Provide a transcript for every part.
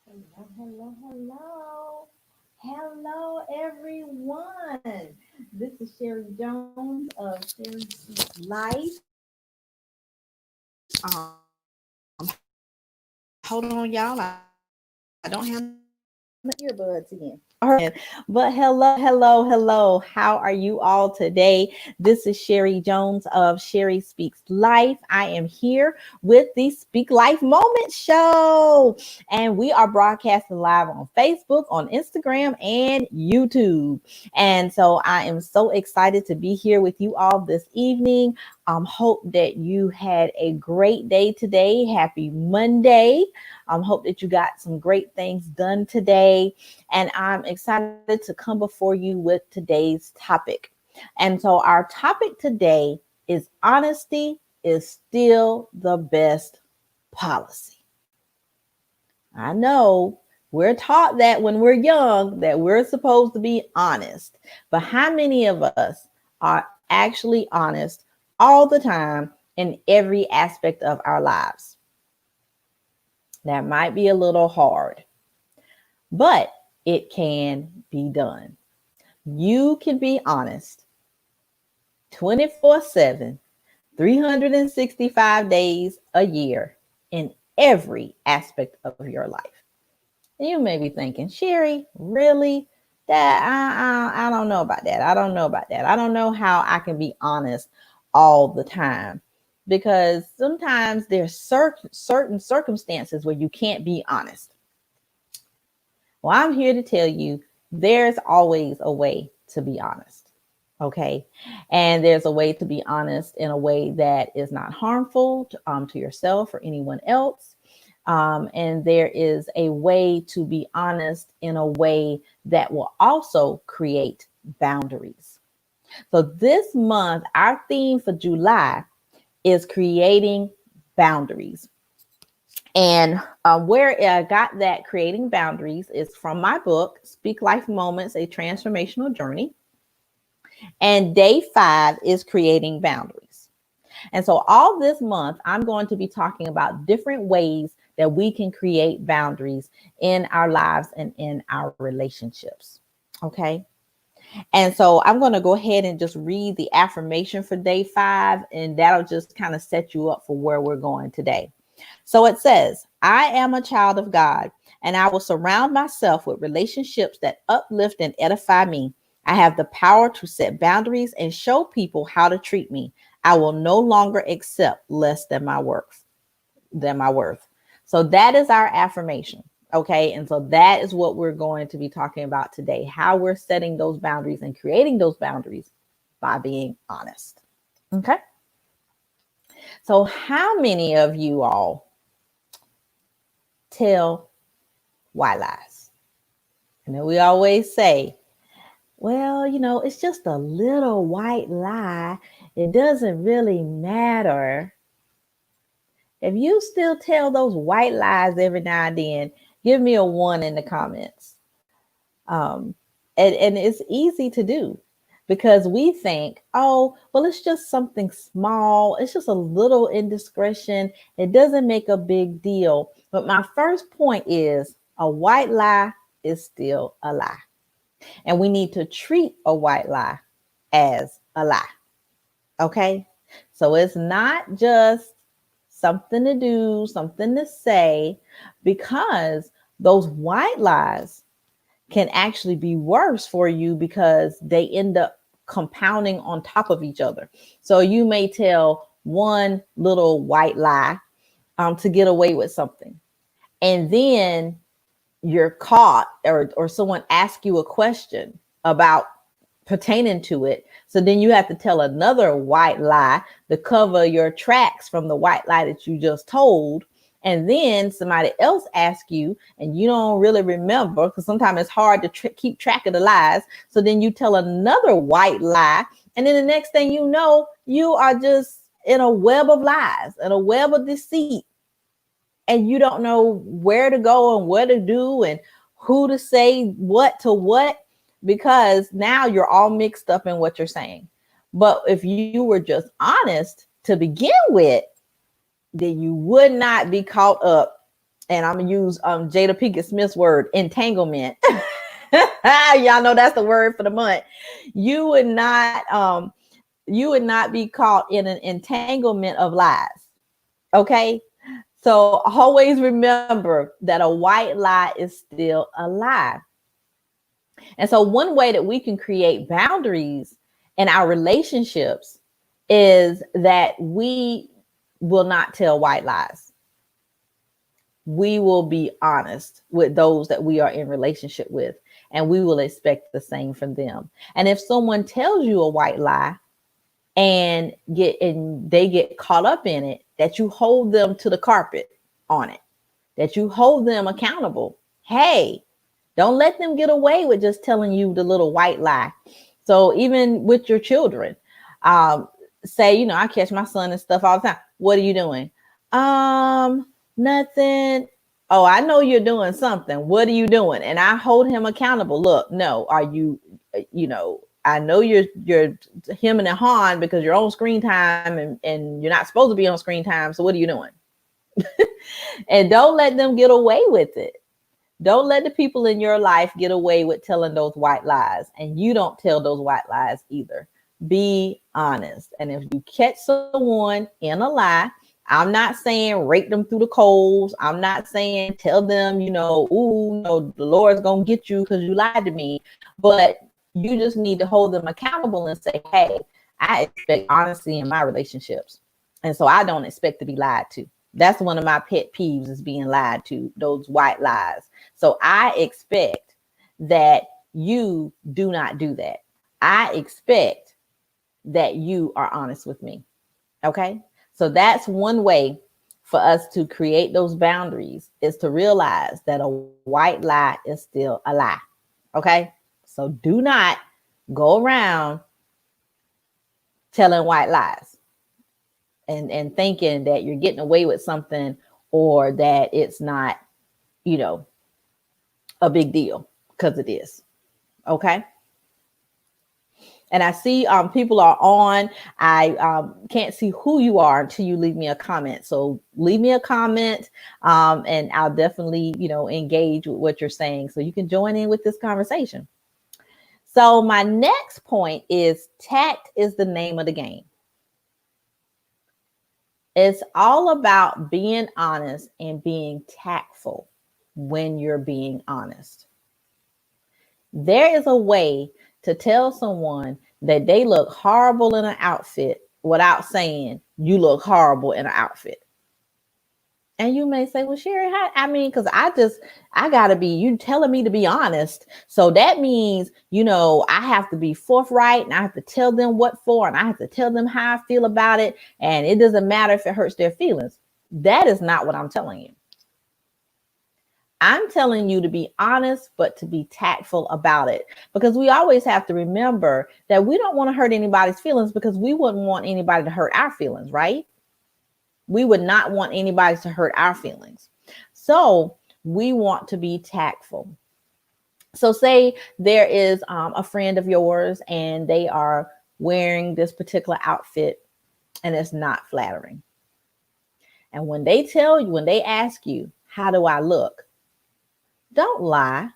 Hello, hello, hello. Hello, everyone. This is Sherry Jones of Sherry Speaks Life. Hold on, y'all. I don't have my earbuds in. But hello, hello. How are you all today? This is Sherry Jones of Sherry Speaks Life. I am here with the Speak Life Moment Show. And we are broadcasting live on Facebook, on Instagram, and YouTube. And so I am so excited to be here with you all this evening. Hope that you had a great day today. Happy Monday. Hope that you got some great things done today. And I'm excited to come before you with today's topic. And so our topic today is honesty is still the best policy. I know we're taught that when we're young that we're supposed to be honest, but how many of us are actually honest all the time in every aspect of our lives? That might be a little hard, but it can be done. You can be honest 24/7, 365 days a year in every aspect of your life. And you may be thinking, Sherry, really? That I don't know about that. I don't know about that. I don't know how I can be honest all the time because sometimes there's certain circumstances where you can't be honest. Well, I'm here to tell you there's always a way to be honest. Okay. And there's a way to be honest in a way that is not harmful to yourself or anyone else. And there is a way to be honest in a way that will also create boundaries. So this month, our theme for July is creating boundaries. And where I got that creating boundaries is from my book, Speak Life Moments, A Transformational Journey. And day 5 is creating boundaries. And so all this month, I'm going to be talking about different ways that we can create boundaries in our lives and in our relationships. Okay. And so I'm going to go ahead and just read the affirmation for day 5, and that'll just kind of set you up for where we're going today. So it says, I am a child of God, and I will surround myself with relationships that uplift and edify me. I have the power to set boundaries and show people how to treat me. I will no longer accept less than my worth. So that is our affirmation. Okay. And so that is what we're going to be talking about today, how we're setting those boundaries and creating those boundaries by being honest. Okay. So how many of you all tell white lies? And then we always say, well, it's just a little white lie. It doesn't really matter. If you still tell those white lies every now and then, give me a 1 in the comments. And it's easy to do because we think, oh, well, it's just something small. It's just a little indiscretion. It doesn't make a big deal. But my first point is a white lie is still a lie. And we need to treat a white lie as a lie. Okay. So it's not just something to do, something to say, because those white lies can actually be worse for you because they end up compounding on top of each other. So you may tell one little white lie to get away with something. And then you're caught or someone asks you a question about pertaining to it. So then you have to tell another white lie to cover your tracks from the white lie that you just told. And then somebody else asks you and you don't really remember because sometimes it's hard to keep track of the lies. So then you tell another white lie. And then the next thing you know, you are just in a web of lies and a web of deceit. And you don't know where to go and what to do and who to say what to what, because now you're all mixed up in what you're saying. But if you were just honest to begin with, then you would not be caught up and I'm gonna use Jada Pinkett Smith's word, entanglement. Y'all know that's the word for the month. You would not be caught in an entanglement of lies. Okay. So always remember that a white lie is still a lie. And so one way that we can create boundaries in our relationships is that we will not tell white lies. We will be honest with those that we are in relationship with, and we will expect the same from them. And if someone tells you a white lie and they get caught up in it, that you hold them to the carpet on it, that you hold them accountable. Hey, don't let them get away with just telling you the little white lie. So even with your children, say, I catch my son and stuff all the time. What are you doing? Nothing. Oh, I know you're doing something. What are you doing? And I hold him accountable. Look, no, are you, I know you're him and Han because you're on screen time and you're not supposed to be on screen time. So what are you doing? And don't let them get away with it. Don't let the people in your life get away with telling those white lies. And you don't tell those white lies either. Be honest. And if you catch someone in a lie, I'm not saying rake them through the coals. I'm not saying tell them, the Lord's going to get you because you lied to me. But you just need to hold them accountable and say, hey, I expect honesty in my relationships. And so I don't expect to be lied to. That's one of my pet peeves, is being lied to, those white lies. So I expect that you do not do that. I expect that you are honest with me. Okay. So that's one way for us to create those boundaries, is to realize that a white lie is still a lie. Okay. So do not go around telling white lies and thinking that you're getting away with something, or that it's not, a big deal, because it is. Okay. And I see people are on. I can't see who you are until you leave me a comment. So leave me a comment, and I'll definitely, engage with what you're saying, so you can join in with this conversation. So my next point is, tact is the name of the game. It's all about being honest and being tactful when you're being honest. There is a way to tell someone that they look horrible in an outfit without saying you look horrible in an outfit. And you may say, well, Sherry, because I gotta be, you telling me to be honest. So that means, I have to be forthright, and I have to tell them what for, and I have to tell them how I feel about it. And it doesn't matter if it hurts their feelings. That is not what I'm telling you. I'm telling you to be honest, but to be tactful about it, because we always have to remember that we don't want to hurt anybody's feelings, because we wouldn't want anybody to hurt our feelings, right? We would not want anybody to hurt our feelings. So we want to be tactful. So say there is a friend of yours and they are wearing this particular outfit and it's not flattering. And when they ask you, how do I look? Don't lie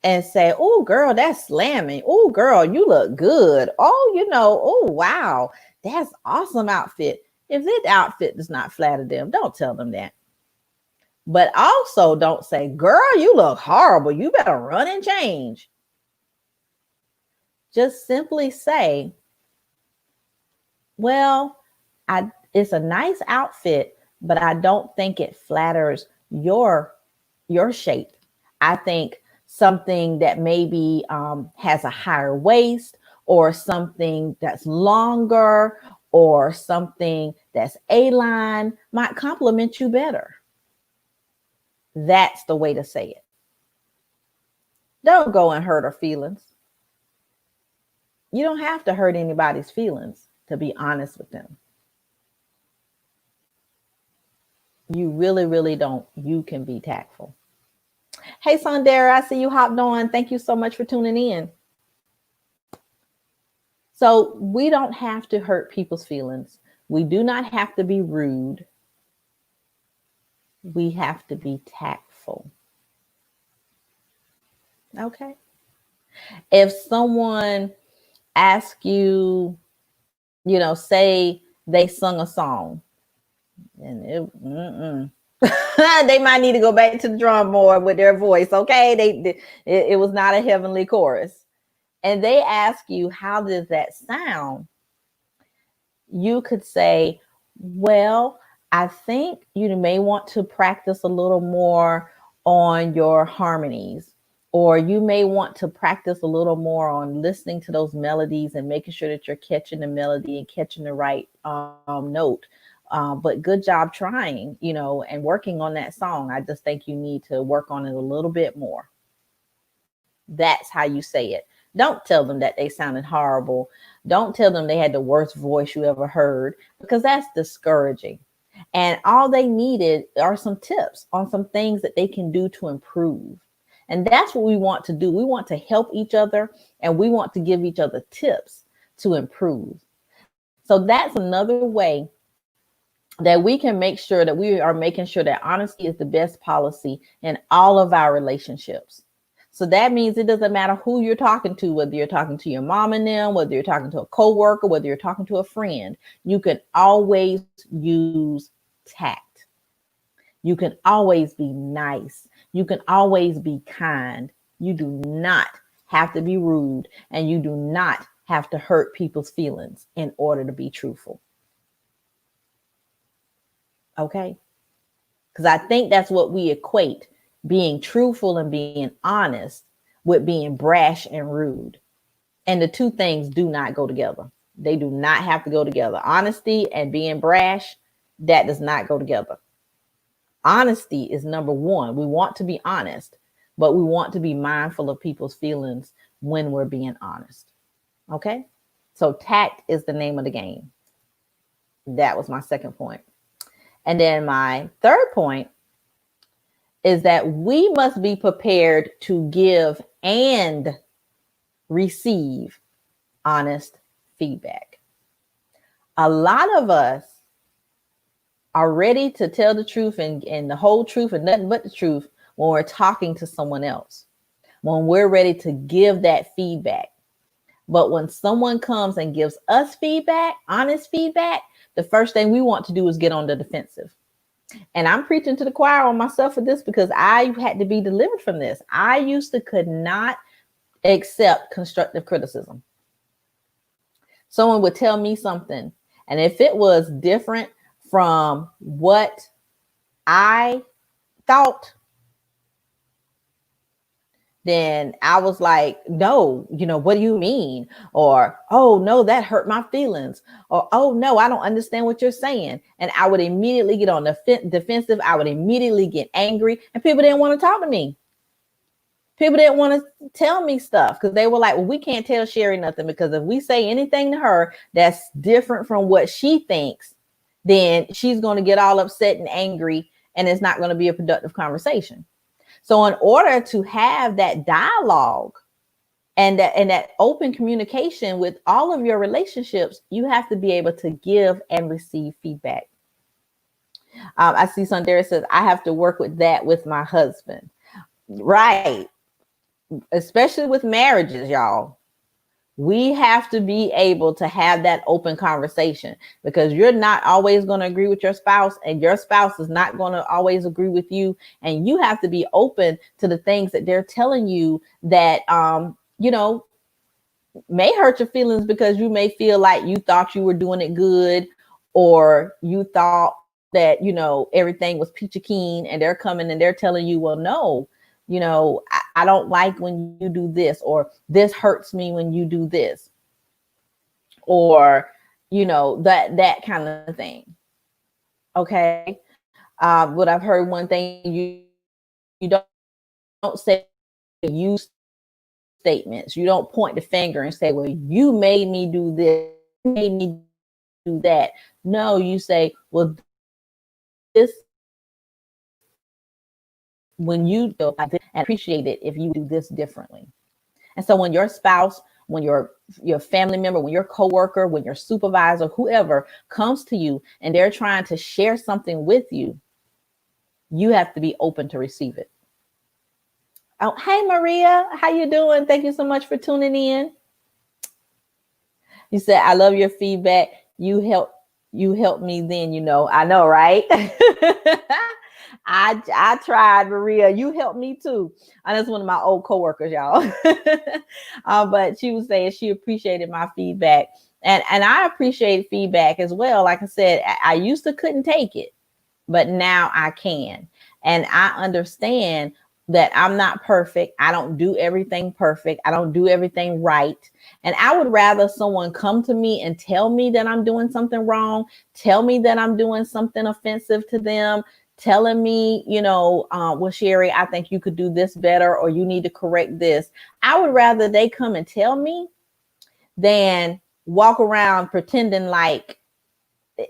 and say, oh, girl, that's slamming. Oh, girl, you look good. Oh, oh, wow, that's awesome outfit. If this outfit does not flatter them, don't tell them that. But also don't say, girl, you look horrible. You better run and change. Just simply say, well, it's a nice outfit, but I don't think it flatters your shape. I think something that maybe has a higher waist, or something that's longer, or something that's A-line might compliment you better. That's the way to say it. Don't go and hurt her feelings. You don't have to hurt anybody's feelings to be honest with them. You really, really don't. You can be tactful. Hey, Sondera, I see you hopped on. Thank you so much for tuning in. So we don't have to hurt people's feelings. We do not have to be rude. we have to be tactful. Okay. If someone asks you, say they sung a song and they might need to go back to the drum board with their voice. Okay. It was not a heavenly chorus. And they ask you, how does that sound? You could say, well, I think you may want to practice a little more on your harmonies, or you may want to practice a little more on listening to those melodies and making sure that you're catching the melody and catching the right note. But good job trying, and working on that song. I just think you need to work on it a little bit more. That's how you say it. Don't tell them that they sounded horrible. Don't tell them they had the worst voice you ever heard, because that's discouraging. And all they needed are some tips on some things that they can do to improve. And that's what we want to do. We want to help each other, and we want to give each other tips to improve. So that's another way that we can make sure that we are making sure that honesty is the best policy in all of our relationships. So that means it doesn't matter who you're talking to, whether you're talking to your mom and them, whether you're talking to a coworker, whether you're talking to a friend, you can always use tact. You can always be nice. You can always be kind. You do not have to be rude, and you do not have to hurt people's feelings in order to be truthful. Okay? Because I think that's what we equate being truthful and being honest with being brash and rude. And the two things do not go together. They do not have to go together. Honesty and being brash, that does not go together. Honesty is number one. We want to be honest, but we want to be mindful of people's feelings when we're being honest. Okay? So tact is the name of the game. That was my second point. And then my third point is that we must be prepared to give and receive honest feedback. A lot of us are ready to tell the truth and the whole truth and nothing but the truth when we're talking to someone else, when we're ready to give that feedback. But when someone comes and gives us feedback, honest feedback, the first thing we want to do is get on the defensive. And I'm preaching to the choir on myself for this, because I had to be delivered from this. I used to could not accept constructive criticism. Someone would tell me something, and if it was different from what I thought, then I was like, no, what do you mean? Or, oh, no, that hurt my feelings. Or, oh, no, I don't understand what you're saying. And I would immediately get on the defensive. I would immediately get angry, and people didn't want to talk to me. People didn't want to tell me stuff, because they were like, well, we can't tell Sherry nothing, because if we say anything to her that's different from what she thinks, then she's going to get all upset and angry, and it's not going to be a productive conversation. So in order to have that dialogue and that open communication with all of your relationships, you have to be able to give and receive feedback. I see Sundara says, I have to work with that with my husband. Right. Especially with marriages, y'all. We have to be able to have that open conversation, because you're not always going to agree with your spouse, and your spouse is not going to always agree with you. And you have to be open to the things that they're telling you that, may hurt your feelings, because you may feel like you thought you were doing it good, or you thought that, everything was peachy keen, and they're coming and they're telling you, well, no, I don't like when you do this, or this hurts me when you do this, or, that kind of thing. Okay. What I've heard, one thing, you don't say you statements. You don't point the finger and say, well, you made me do this, you made me do that. No, you say, well, this, when you do like this, and appreciate it if you do this differently. And so when your spouse, when your family member, when your coworker, when your supervisor, whoever comes to you and they're trying to share something with you, You have to be open to receive it. Oh, hey Maria, how you doing? Thank you so much for tuning in. You said, I love your feedback. You help me then, I know, right? I tried, Maria. You helped me too. And that's one of my old coworkers, y'all. But she was saying she appreciated my feedback. And I appreciate feedback as well. Like I said, I used to couldn't take it, but now I can. And I understand that I'm not perfect. I don't do everything perfect. I don't do everything right. And I would rather someone come to me and tell me that I'm doing something wrong, tell me that I'm doing something offensive to them, telling me, well, Sherry, I think you could do this better, or you need to correct this. I would rather they come and tell me than walk around pretending like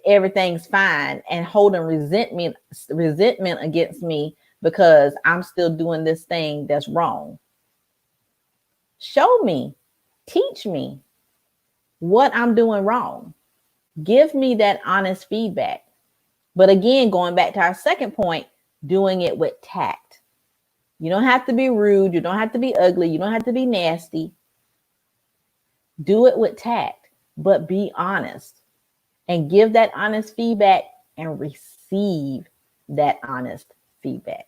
everything's fine and holding resentment against me because I'm still doing this thing that's wrong. Show me, teach me what I'm doing wrong. Give me that honest feedback. But again, going back to our second point, doing it with tact. You don't have to be rude. You don't have to be ugly. You don't have to be nasty. Do it with tact, but be honest and give that honest feedback and receive that honest feedback.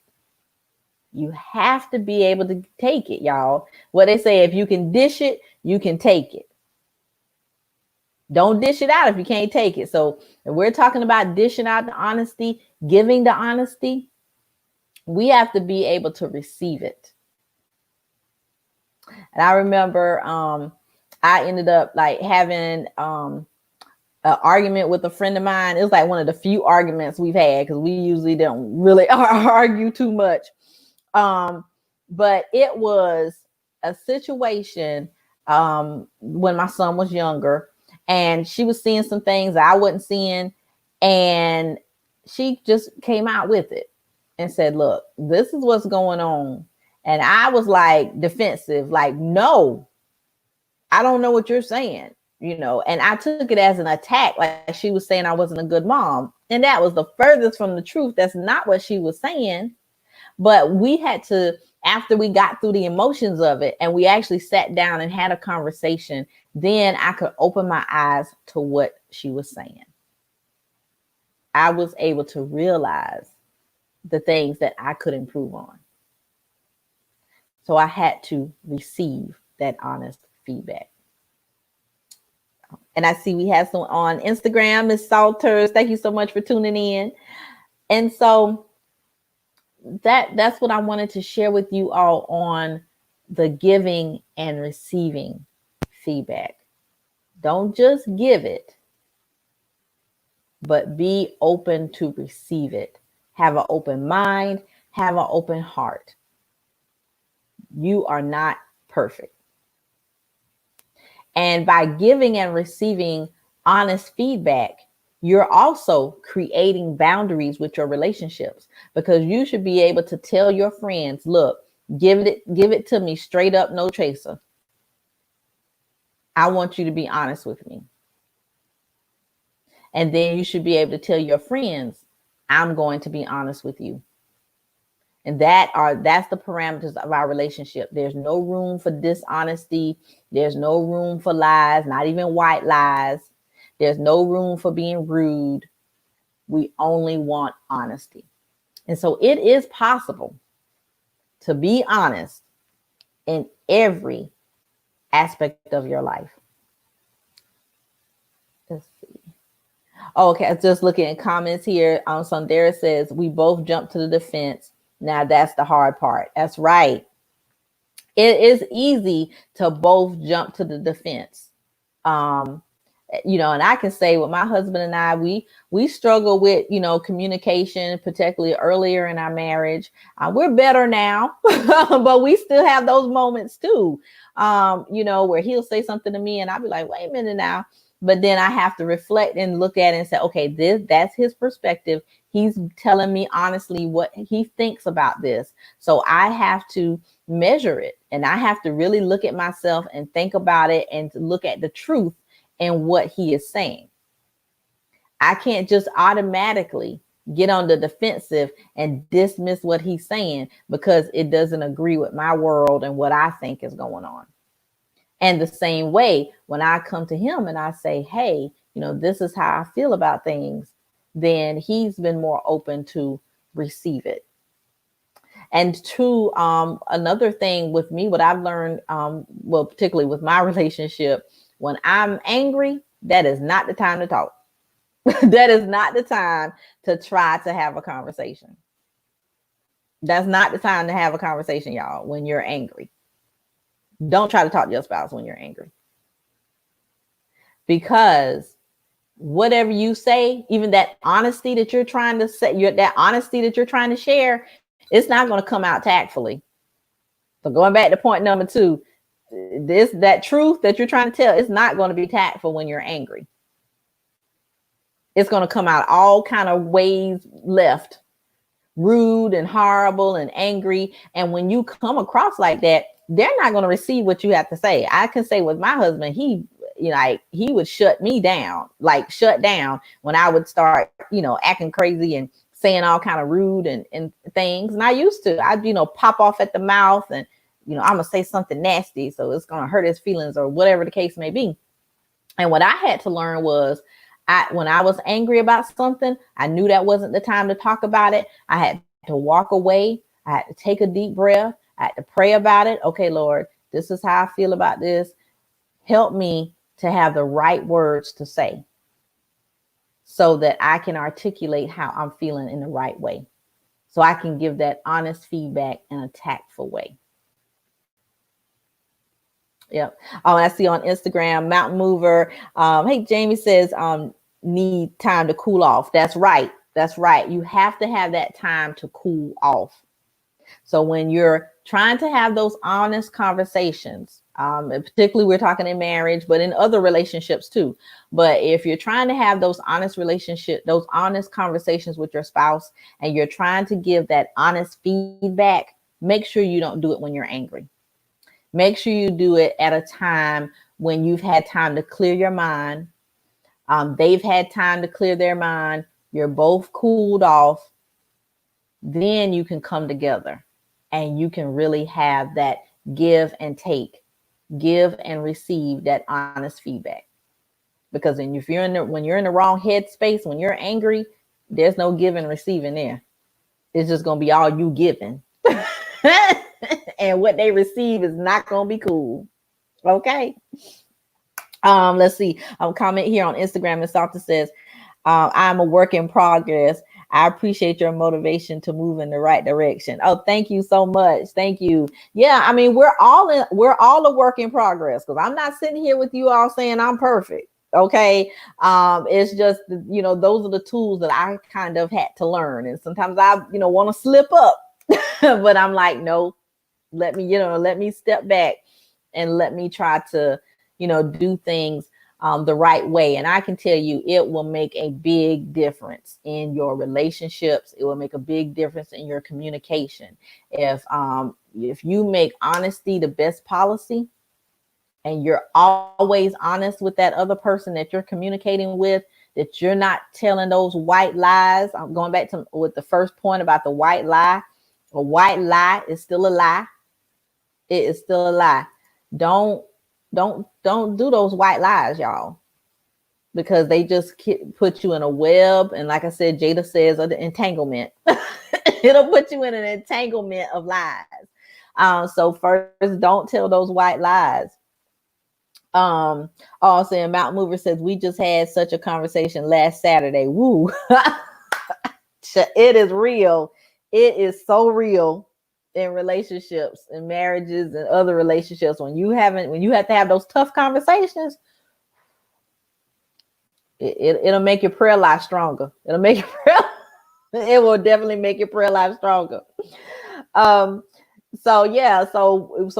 You have to be able to take it, y'all. What they say, if you can dish it, you can take it. Don't dish it out if you can't take it. So if we're talking about dishing out the honesty, giving the honesty, we have to be able to receive it. And I remember I ended up like having an argument with a friend of mine. It was like one of the few arguments we've had because we usually don't really argue too much. But it was a situation when my son was younger, and she was seeing some things I wasn't seeing, and she just came out with it and said, look, this is what's going on. And I was like defensive, like, no, I don't know what you're saying, and I took it as an attack, like she was saying I wasn't a good mom. And that was the furthest from the truth. That's not what she was saying. But we had to, after we got through the emotions of it and we actually sat down and had a conversation, then I could open my eyes to what she was saying. I was able to realize the things that I could improve on. So I had to receive that honest feedback. And I see we have some on Instagram, Miss Salters. Thank you so much for tuning in. And so that's what I wanted to share with you all on the giving and receiving feedback. Don't just give it, but be open to receive it. Have an open mind, have an open heart. You are not perfect. And by giving and receiving honest feedback, you're also creating boundaries with your relationships, because you should be able to tell your friends, look, give it to me straight up, no chaser. I want you to be honest with me. And then you should be able to tell your friends, I'm going to be honest with you. And that's the parameters of our relationship. There's no room for dishonesty. There's no room for lies, not even white lies. There's no room for being rude. We only want honesty. And so it is possible to be honest in every aspect of your life. Let's see. Oh, okay, I was just looking at comments here. Sundara says, we both jump to the defense. Now that's the hard part. That's right. It is easy to both jump to the defense. And I can say with my husband and I, we struggle with, communication, particularly earlier in our marriage. We're better now, but we still have those moments too, where he'll say something to me and I'll be like, wait a minute now. But then I have to reflect and look at it and say, okay, that's his perspective. He's telling me honestly what he thinks about this. So I have to measure it, and I have to really look at myself and think about it and look at the truth in what he is saying. I can't just automatically get on the defensive and dismiss what he's saying because it doesn't agree with my world and what I think is going on. And the same way, when I come to him and I say, hey, this is how I feel about things, then he's been more open to receive it. And two, another thing with me, what I've learned, well, particularly with my relationship, when I'm angry, that is not the time to talk. That is not the time to try to have a conversation. That's not the time to have a conversation, y'all, when you're angry. Don't try to talk to your spouse when you're angry. Because whatever you say, even that honesty that you're trying to say, that honesty that you're trying to share, it's not going to come out tactfully. So going back to point number 2, that truth that you're trying to tell, it's not going to be tactful when you're angry. It's going to come out all kind of ways left, rude and horrible and angry. And when you come across like that, they're not going to receive what you have to say. I can say with my husband, he would shut me down, like shut down when I would start, acting crazy and saying all kind of rude and things. And I used to, I'd, pop off at the mouth and, I'm going to say something nasty. So it's going to hurt his feelings or whatever the case may be. And what I had to learn was when I was angry about something, I knew that wasn't the time to talk about it. I had to walk away. I had to take a deep breath. I had to pray about it. Okay, Lord, this is how I feel about this. Help me to have the right words to say so that I can articulate how I'm feeling in the right way. So I can give that honest feedback in a tactful way. Yep. Oh, and I see on Instagram, Mountain Mover. Hey, Jamie says, need time to cool off. That's right. That's right. You have to have that time to cool off. So when you're trying to have those honest conversations, particularly we're talking in marriage, but in other relationships too. But if you're trying to have those honest those honest conversations with your spouse, and you're trying to give that honest feedback, make sure you don't do it when you're angry. Make sure you do it at a time when you've had time to clear your mind. They've had time to clear their mind. You're both cooled off. Then you can come together and you can really have that give and take, give and receive that honest feedback. Because when you're in the wrong headspace, when you're angry, there's no give and receiving there. It's just going to be all you giving. And what they receive is not going to be cool. Okay. Let's see. Comment here on Instagram. And Salta says, I'm a work in progress. I appreciate your motivation to move in the right direction. Oh, thank you so much. Thank you. Yeah, I mean, we're all a work in progress, because I'm not sitting here with you all saying I'm perfect. Okay. It's just, those are the tools that I kind of had to learn. And sometimes I, want to slip up, but I'm like, no, let me step back and let me try to, do things the right way. And I can tell you, it will make a big difference in your relationships. It will make a big difference in your communication. If you make honesty the best policy, and you're always honest with that other person that you're communicating with, that you're not telling those white lies. I'm going back to with the first point about the white lie. A white lie is still a lie. It is still a lie. Don't do those white lies, y'all, because they just put you in a web. And like I said, Jada says, the entanglement. It'll put you in an entanglement of lies. So first, don't tell those white lies. Also, Mountain Mover says, we just had such a conversation last Saturday. Woo. It is real. It is so real in relationships and marriages and other relationships. When you have to have those tough conversations, it'll make your prayer life stronger. It will definitely make your prayer life stronger. So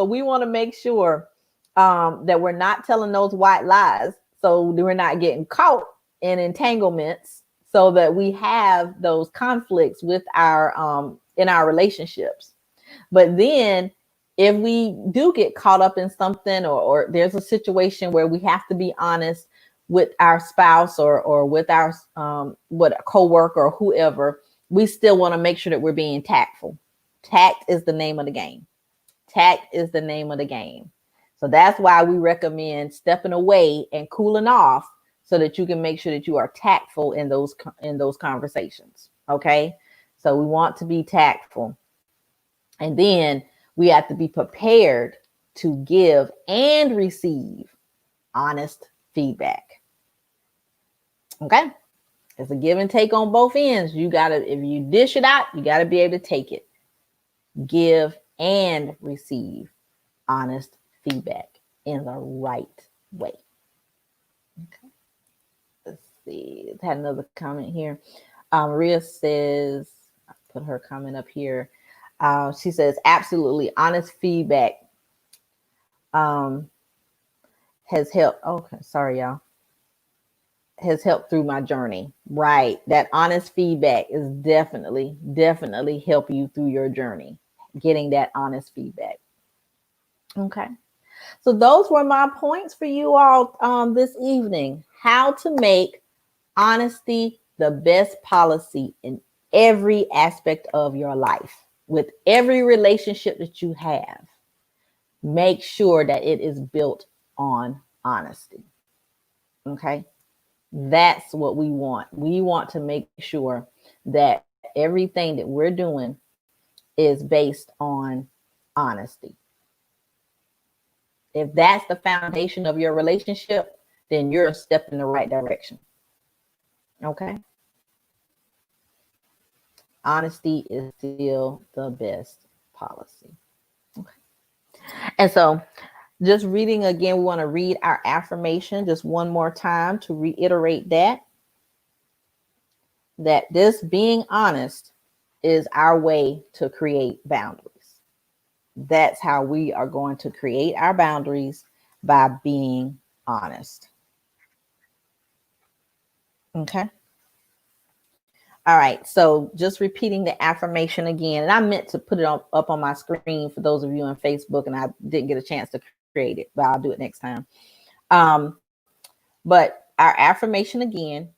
we want to make sure that we're not telling those white lies, so we're not getting caught in entanglements, so that we have those conflicts with our in our relationships. But then if we do get caught up in something, or there's a situation where we have to be honest, with our spouse or with our with a coworker or whoever, we still want to make sure that we're being tactful. Tact is the name of the game. Tact is the name of the game. So that's why we recommend stepping away and cooling off so that you can make sure that you are tactful in those conversations. Okay? So we want to be tactful. And then we have to be prepared to give and receive honest feedback. Okay? It's a give and take on both ends. You got to, if you dish it out, you got to be able to take it. Give and receive honest feedback in the right way. Okay. Let's see. I had another comment here. Maria says, I put her comment up here. She says, absolutely, honest feedback has helped. Okay, sorry, y'all. Has helped through my journey. Right. That honest feedback is definitely help you through your journey. Getting that honest feedback. Okay. So those were my points for you all this evening. How to make honesty the best policy in every aspect of your life. With every relationship that you have, make sure that it is built on honesty. Okay. That's what we want. We want to make sure that everything that we're doing is based on honesty. If that's the foundation of your relationship, then you're a step in the right direction. Okay. Honesty is still the best policy. Okay. And so just reading again, we want to read our affirmation just one more time to reiterate that this being honest is our way to create boundaries. That's how we are going to create our boundaries, by being honest. Okay. All right. So just repeating the affirmation again. And I meant to put it up on my screen for those of you on Facebook, and I didn't get a chance to create it, but I'll do it next time. But our affirmation again,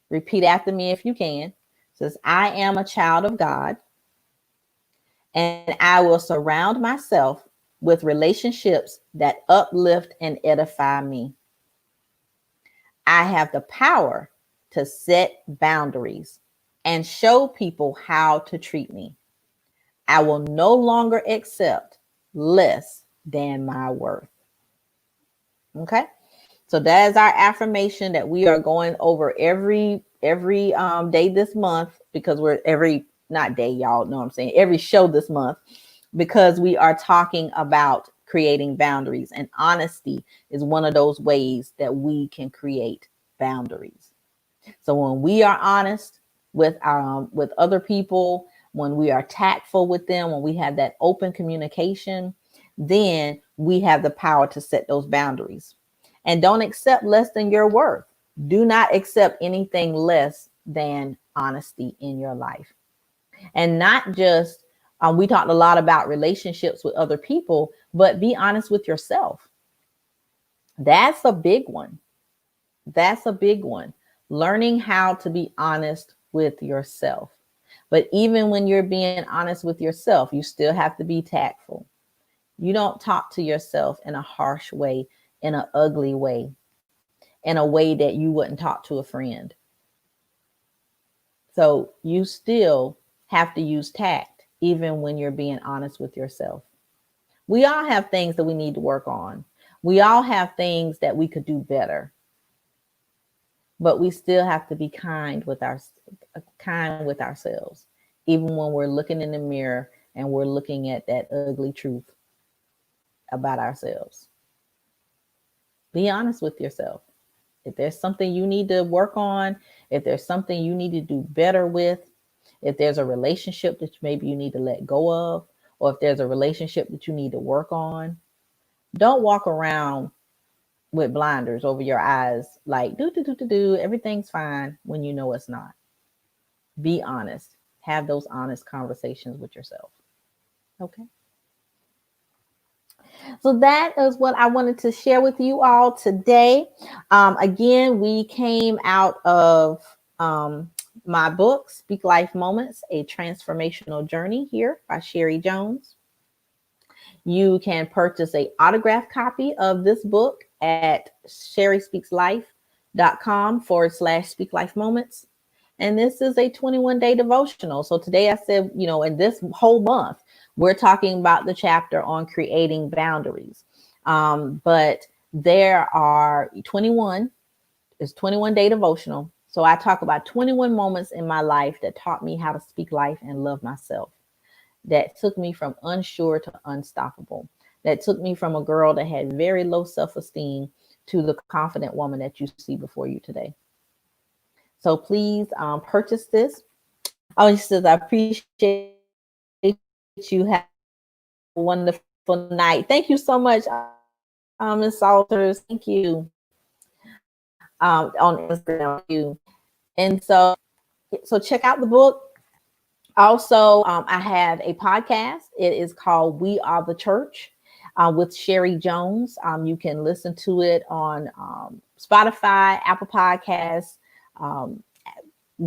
repeat after me if you can. It says, I am a child of God, and I will surround myself with relationships that uplift and edify me. I have the power to set boundaries and show people how to treat me. I will no longer accept less than my worth. Okay. So that is our affirmation that we are going over every day this month, because we're not day, y'all know what I'm saying, every show this month, because we are talking about creating boundaries, and honesty is one of those ways that we can create boundaries. So when we are honest with other people, when we are tactful with them, when we have that open communication, then we have the power to set those boundaries. And don't accept less than your worth. Do not accept anything less than honesty in your life. And not just, we talked a lot about relationships with other people, but be honest with yourself. That's a big one. That's a big one. Learning how to be honest with yourself. But even when you're being honest with yourself, you still have to be tactful. You don't talk to yourself in a harsh way, in an ugly way, in a way that you wouldn't talk to a friend. So you still have to use tact, even when you're being honest with yourself. We all have things that we need to work on. We all have things that we could do better. But we still have to be kind with ourselves, even when we're looking in the mirror and we're looking at that ugly truth about ourselves. Be honest with yourself. If there's something you need to work on, if there's something you need to do better with, if there's a relationship that maybe you need to let go of, or if there's a relationship that you need to work on, don't walk around with blinders over your eyes like everything's fine when you know it's not. Be honest. Have those honest conversations with yourself. Okay. So that is what I wanted to share with you all today. Again, we came out of my book, Speak Life Moments, A Transformational Journey, here by Sherry Jones. You can purchase a autographed copy of this book at sherryspeakslife.com/speak life moments. And this is a 21-day devotional. So today I said, in this whole month, we're talking about the chapter on creating boundaries. But there are 21 day devotional. So I talk about 21 moments in my life that taught me how to speak life and love myself, that took me from unsure to unstoppable, that took me from a girl that had very low self-esteem to the confident woman that you see before you today. So please purchase this. Oh, he says, I appreciate you. Have a wonderful night. Thank you so much, Ms. Salters. Thank you. On Instagram, you. And so check out the book. Also, I have a podcast. It is called We Are the Church with Sherry Jones. You can listen to it on Spotify, Apple Podcasts,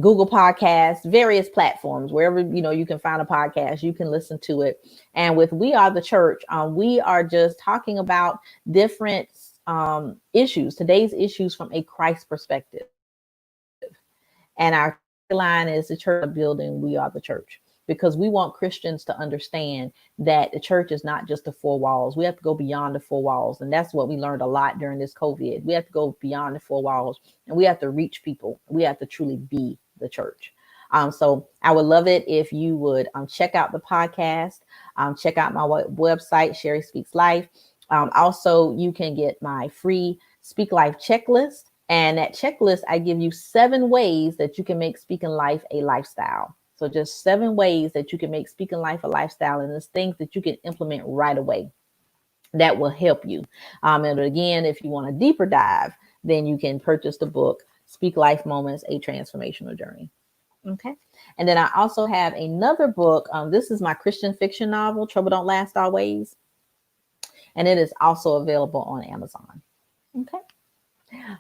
Google Podcasts, various platforms, wherever you can find a podcast, you can listen to it. And with We Are the Church, we are just talking about different issues, today's issues from a Christ perspective. And our line is the church building, we are the church, because we want Christians to understand that the church is not just the four walls. We have to go beyond the four walls. And that's what we learned a lot during this COVID. We have to go beyond the four walls, and we have to reach people. We have to truly be the church. So I would love it if you would check out the podcast, check out my website, Sherry Speaks Life. Also, you can get my free Speak Life checklist. And that checklist, I give you 7 ways that you can make speaking life a lifestyle. So just 7 ways that you can make speaking life a lifestyle. And there's things that you can implement right away that will help you. And again, if you want a deeper dive, then you can purchase the book, Speak Life Moments, A Transformational Journey. Okay. And then I also have another book. This is my Christian fiction novel, Trouble Don't Last Always. And it is also available on Amazon. Okay.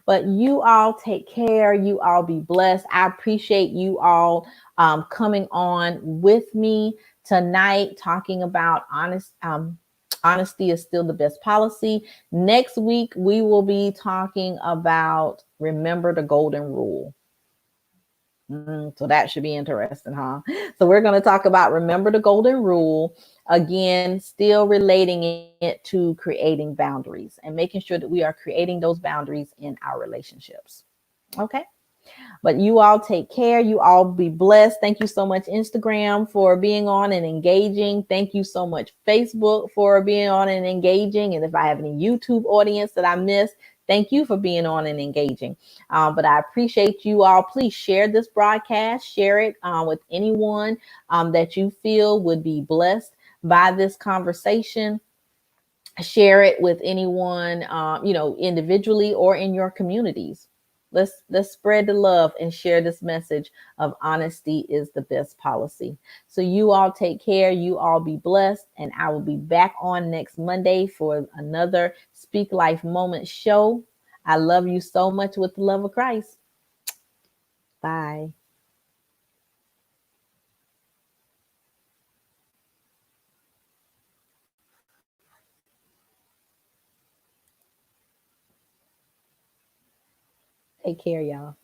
But you all take care. You all be blessed. I appreciate you all coming on with me tonight, talking about honesty is still the best policy. Next week, we will be talking about remember the golden rule. So that should be interesting, huh? So we're going to talk about remember the golden rule. Again, still relating it to creating boundaries and making sure that we are creating those boundaries in our relationships. Okay. But you all take care. You all be blessed. Thank you so much, Instagram, for being on and engaging. Thank you so much, Facebook, for being on and engaging. And if I have any YouTube audience that I missed, thank you for being on and engaging. But I appreciate you all. Please share this broadcast. Share it with anyone that you feel would be blessed by this conversation. Share it with anyone, individually or in your communities. Let's spread the love and share this message of honesty is the best policy. So you all take care. You all be blessed. And I will be back on next Monday for another Speak Life Moment show. I love you so much with the love of Christ. Bye. Take care, y'all.